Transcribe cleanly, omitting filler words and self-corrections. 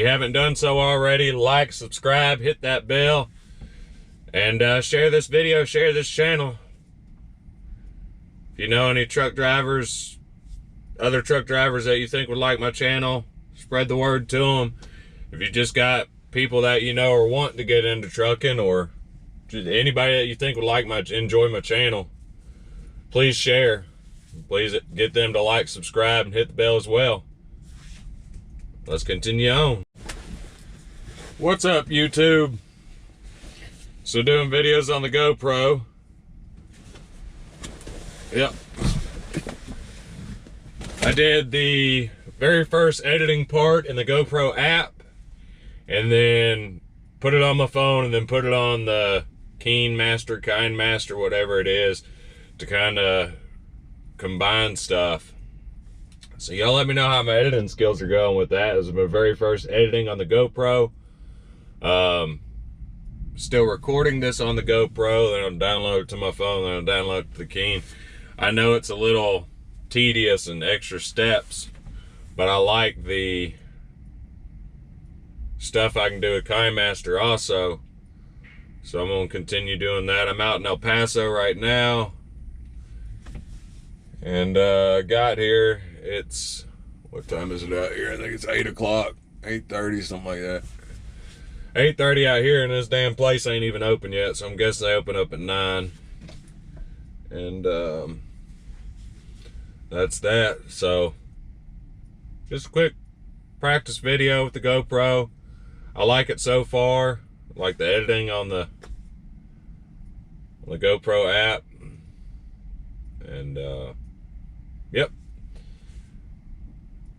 haven't done so already, like, subscribe, hit that bell, and share this video, share this channel. If you know any truck drivers, other truck drivers that you think would like my channel, spread the word to them. If you just got people that you know are wanting to get into trucking, or just anybody that you think would enjoy my channel, please share. Please get them to like, subscribe, and hit the bell as well. Let's continue on. What's up, YouTube? So doing videos on the GoPro. Yep. I did the very first editing part in the GoPro app, and then put it on my phone, and then put it on the KineMaster, whatever it is, to kind of combine stuff. So y'all let me know how my editing skills are going with that. It was my very first editing on the GoPro. Still recording this on the GoPro, then I'll download it to my phone, then I'll download it to the Keen. I know it's a little tedious and extra steps, but I like the stuff I can do with KineMaster also. So I'm going to continue doing that. I'm out in El Paso right now. And I got here. It's, what time is it out here? I think it's 8 o'clock, 8:30, something like that. 8:30 out here, and this damn place ain't even open yet, so I'm guessing they open up at 9. And that's that. So just a quick practice video with the GoPro. I like it so far. I like the editing on the GoPro app. And yep,